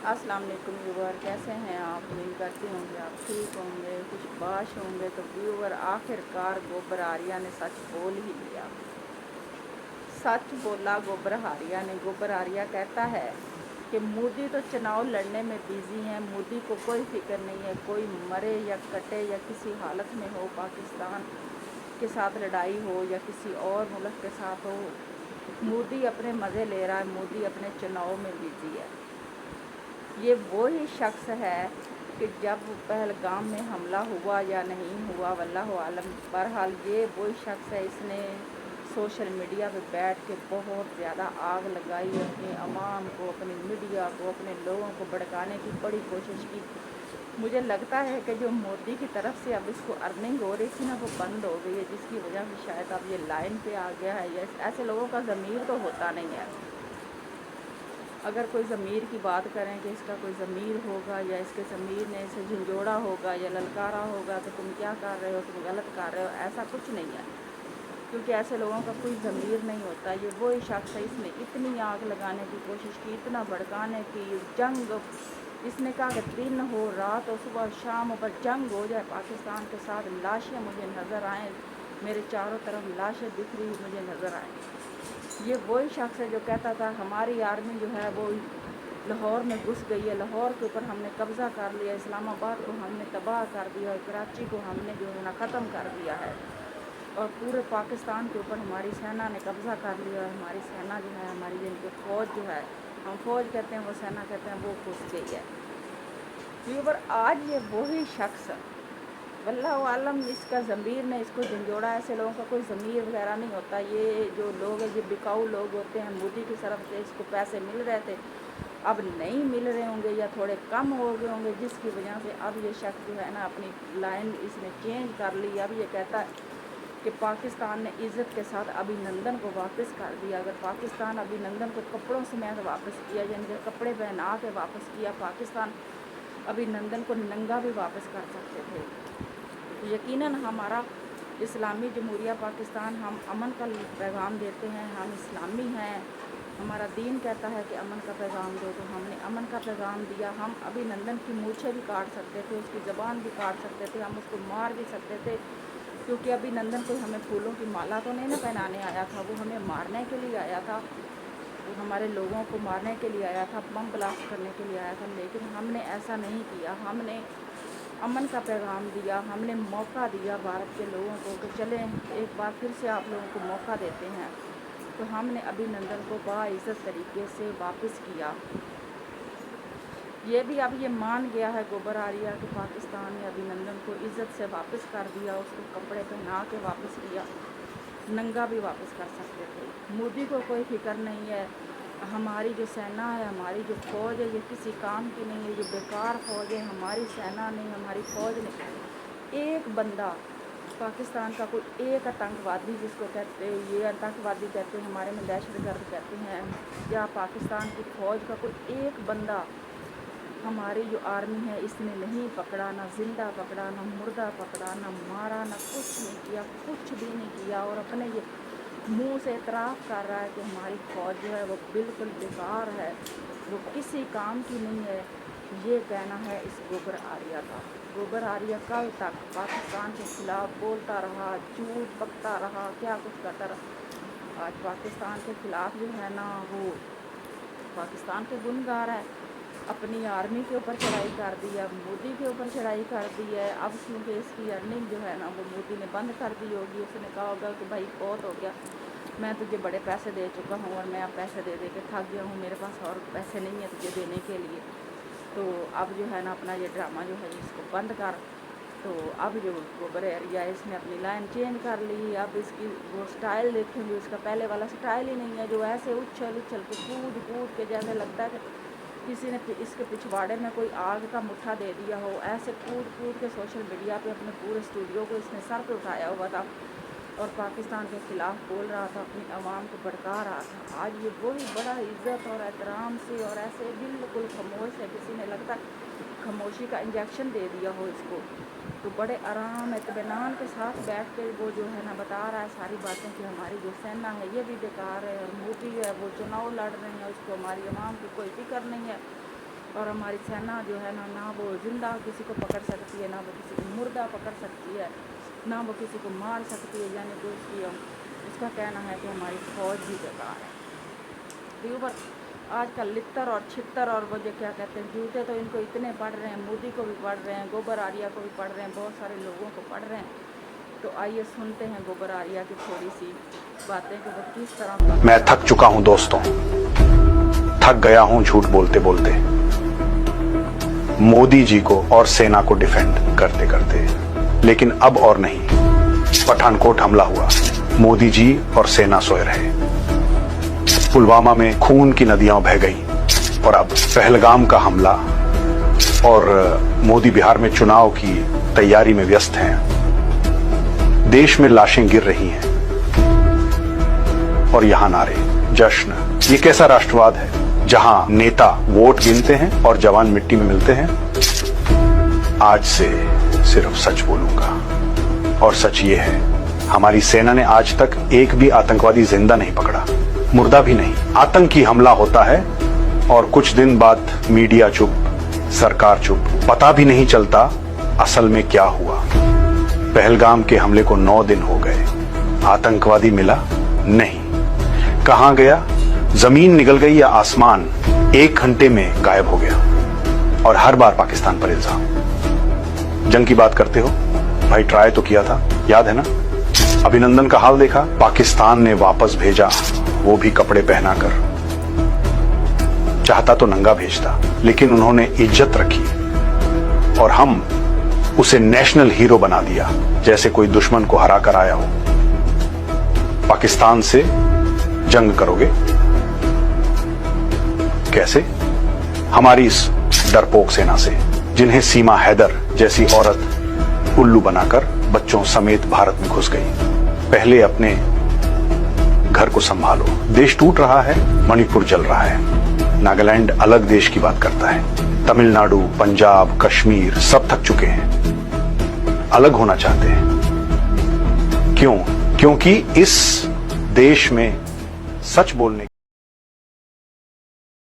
अस्सलाम वालेकुम व्यूवर, कैसे हैं आप? उम्मीद करती होंगे आप ठीक होंगे, कुछ बाश होंगे। तो व्यूवर, आखिरकार गोबर आर्या ने सच बोल ही लिया। सच बोला गोबर आर्या ने। गोबर आर्या कहता है कि मोदी तो चुनाव लड़ने में बिजी हैं, मोदी को कोई फिक्र नहीं है, कोई मरे या कटे या किसी हालत में हो, पाकिस्तान के साथ लड़ाई हो या किसी और मुल्क के साथ हो, मोदी अपने मज़े ले रहा है, मोदी अपने चुनाव में बिजी है। ये वही शख्स है कि जब पहलगाम में हमला हुआ या नहीं हुआ, वल्लाहु आलम, बहरहाल ये वही शख्स है। इसने सोशल मीडिया पे बैठ के बहुत ज़्यादा आग लगाई, अपनी आवाम को, अपनी मीडिया को, अपने लोगों को भड़काने की बड़ी कोशिश की। मुझे लगता है कि जो मोदी की तरफ से अब इसको अर्निंग हो रही थी ना, वो बंद हो गई है, जिसकी वजह से शायद अब ये लाइन पे आ गया है। या ऐसे लोगों का ज़मीर तो होता नहीं है। अगर कोई ज़मीर की बात करें कि इसका कोई ज़मीर होगा या इसके ज़मीर ने इसे झंझोड़ा होगा या ललकारा होगा कि तुम क्या कर रहे हो, तुम गलत कर रहे हो, ऐसा कुछ नहीं है, क्योंकि ऐसे लोगों का कोई ज़मीर नहीं होता। ये वही शख्स है, इसने इतनी आग लगाने की कोशिश की, इतना भड़काने की जंग। इसने कहा कि दिन हो रात हो, सुबह शाम हो, पर जंग हो जाए पाकिस्तान के साथ। लाशें मुझे नज़र आएँ, मेरे चारों तरफ लाशें दिख रही मुझे नज़र आएँ। ये वही शख्स है जो कहता था हमारी आर्मी जो है वो लाहौर में घुस गई है, लाहौर के ऊपर हमने कब्ज़ा कर लिया, इस्लामाबाद को हमने तबाह कर दिया, कराची को हमने जो है ना ख़त्म कर दिया है, और पूरे पाकिस्तान के ऊपर हमारी सेना ने कब्ज़ा कर लिया है। हमारी सेना जो है, हमारी जिनकी फ़ौज जो है, हम फ़ौज कहते हैं, वो सेना कहते हैं, वो घुस गई है। व्यूवर, आज ये वही शख्स, वल्लाहु आलम, इसका ज़मीर ने इसको झंझोड़ा। ऐसे लोगों का कोई ज़मीर वगैरह नहीं होता। ये जो लोग हैं, ये बिकाऊ लोग होते हैं। मोदी की तरफ से इसको पैसे मिल रहे थे, अब नहीं मिल रहे होंगे या थोड़े कम हो गए होंगे, जिसकी वजह से अब ये शख्स जो है ना अपनी लाइन इसने चेंज कर ली। अब ये कहता है कि पाकिस्तान ने इज़्ज़त के साथ अभिनंदन को वापस कर दिया। अगर पाकिस्तान अभिनंदन को कपड़ों समेत वापस किया, यानी कि कपड़े पहना के वापस किया, पाकिस्तान अभिनंदन को नंगा भी वापस कर सकते थे। यकीनन हमारा इस्लामी जमहूरिया पाकिस्तान, हम अमन का पैगाम देते हैं, हम इस्लामी हैं, हमारा दीन कहता है कि अमन का पैगाम दो, तो हमने अमन का पैगाम दिया। हम अभिनंदन की मूछें भी काट सकते थे, उसकी ज़बान भी काट सकते थे, हम उसको मार भी सकते थे, क्योंकि अभिनंदन कोई हमें फूलों की माला तो नहीं ना पहनाने आया था, वो हमें मारने के लिए आया था, वो हमारे लोगों को मारने के लिए आया था, बम ब्लास्ट करने के लिए आया था। लेकिन हमने ऐसा नहीं किया, हमने अमन का पैगाम दिया, हमने मौका दिया भारत के लोगों को कि चलें एक बार फिर से आप लोगों को मौका देते हैं। तो हमने अभिनंदन को बाइज़्ज़त तरीके से वापस किया। ये भी अब ये मान गया है गोबर आर्या कि पाकिस्तान ने अभिनंदन को इज़्ज़त से वापस कर दिया, उसको कपड़े पहना के वापस किया, नंगा भी वापस कर सकते थे। मोदी को कोई फिक्र नहीं है, हमारी जो सेना है, हमारी जो फ़ौज है, ये किसी काम की नहीं है, ये बेकार फ़ौज है। हमारी सेना ने, हमारी फ़ौज ने एक बंदा, पाकिस्तान का कोई एक आतंकवादी, जिसको कहते हैं ये आतंकवादी कहते हैं, हमारे में दहशतगर्द कहते हैं, या पाकिस्तान की फ़ौज का कोई एक बंदा हमारी जो आर्मी है इसने नहीं पकड़ा, ना ज़िंदा पकड़ा, ना मुर्दा पकड़ा, ना मारा, ना कुछ नहीं किया, कुछ भी नहीं किया। और अपने ये मुंह से इतराफ़ कर रहा है कि हमारी फ़ौज जो है वो बिल्कुल बेकार है, वो किसी काम की नहीं है। ये कहना है इस गोबर आर्या का। गोबर आर्या कल तक पाकिस्तान के ख़िलाफ़ बोलता रहा, झूठ बकता रहा, क्या कुछ करता रहा। आज पाकिस्तान के ख़िलाफ़ जो है ना, वो पाकिस्तान के गुनहगार है, अपनी आर्मी के ऊपर चढ़ाई कर दी है, मोदी के ऊपर चढ़ाई कर दी है। अब क्योंकि इसकी अर्निंग जो है ना वो मोदी ने बंद कर दी होगी, उसने कहा होगा कि भाई बहुत हो गया, मैं तुझे बड़े पैसे दे चुका हूँ और मैं अब पैसे दे दे के थक गया हूँ, मेरे पास और पैसे नहीं है तुझे देने के लिए, तो अब जो है ना अपना ये ड्रामा जो है इसको बंद कर। तो अब जो गोबर आर्या है इसने अपनी लाइन चेंज कर ली। अब इसकी वो स्टाइल देखेंगे, उसका पहले वाला स्टाइल ही नहीं है, जो ऐसे उछल उछल के कूद कूद के जैसे लगता है कि किसी ने इसके पिछवाड़े में कोई आग का मुट्ठा दे दिया हो, ऐसे कूद कूद के सोशल मीडिया पे अपने पूरे स्टूडियो को इसने सर पे उठाया हुआ था और पाकिस्तान के ख़िलाफ़ बोल रहा था, अपनी आवाम को भड़का रहा था। आज ये वही बड़ा इज़्ज़त और एहतराम से और ऐसे बिल्कुल खामोश है, किसी ने लगता खामोशी का इंजेक्शन दे दिया हो इसको, तो बड़े आराम इत्मीनान के साथ बैठ के वो जो है ना बता रहा है सारी बातें कि हमारी जो सेना है ये भी बेकार है, और मोदी है वो चुनाव लड़ रहे हैं, उसको हमारी आवाम की कोई फिक्र नहीं है, اور ہماری सेना जो है ना وہ जिंदा किसी को पकड़ सकती है, ना वो किसी को मुर्दा पकड़ सकती है, ना वो किसी को मार सकती है। यानी कि उसका कहना है कि हमारी फौज भी बेकार है। व्यूवर आजकल लित्तर और छित्तर और वो जो क्या कहते हैं जूते तो इनको इतने पढ़ रहे हैं, मोदी को भी पढ़ रहे हैं, गोबर आरिया को भी पढ़ रहे हैं, बहुत सारे लोगों को पढ़ रहे हैं। तो आइए सुनते हैं गोबर आरिया की थोड़ी सी बातें कि वो किस तरह। मैं थक चुका हूं दोस्तों, थक गया हूं झूठ बोलते बोलते, मोदी जी को और सेना को डिफेंड करते करते। लेकिन अब और नहीं, पठानकोट हमला हुआ, मोदी जी और सेना सोए रहे, पुलवामा में खून की नदियां बह गई, और अब पहलगाम का हमला, और मोदी बिहार में चुनाव की तैयारी में व्यस्त हैं। देश में लाशें गिर रही हैं और यहां नारे, जश्न। ये कैसा राष्ट्रवाद है जहां नेता वोट गिनते हैं और जवान मिट्टी में मिलते हैं? आज से सिर्फ सच बोलूंगा, और सच ये है, हमारी सेना ने आज तक एक भी आतंकवादी जिंदा नहीं पकड़ा, मुर्दा भी नहीं। आतंकी हमला होता है और कुछ दिन बाद मीडिया चुप, सरकार चुप, पता भी नहीं चलता असल में क्या हुआ। पहलगाम के हमले को 9 दिन हो गए, आतंकवादी मिला नहीं। कहां गया? जमीन निगल गई या आसमान 1 घंटे में गायब हो गया? और हर बार पाकिस्तान पर इल्जाम। जंग की बात करते हो भाई, ट्राई तो किया था, याद है ना? अभिनंदन का हाल देखा, पाकिस्तान ने वापस भेजा, वो भी कपड़े पहनाकर। चाहता तो नंगा भेजता, लेकिन उन्होंने इज्जत रखी और हम उसे नेशनल हीरो बना दिया, जैसे कोई दुश्मन को हरा कर आया हो। पाकिस्तान से जंग करोगे कैसे? हमारी इस डरपोक सेना से, जिन्हें सीमा हैदर जैसी औरत उल्लू बनाकर बच्चों समेत भारत में घुस गई। पहले अपने घर को संभालो, देश टूट रहा है, मणिपुर जल रहा है, नागालैंड अलग देश की बात करता है, तमिलनाडु, पंजाब, कश्मीर सब थक चुके हैं, अलग होना चाहते हैं। क्यों? क्योंकि इस देश में सच बोलने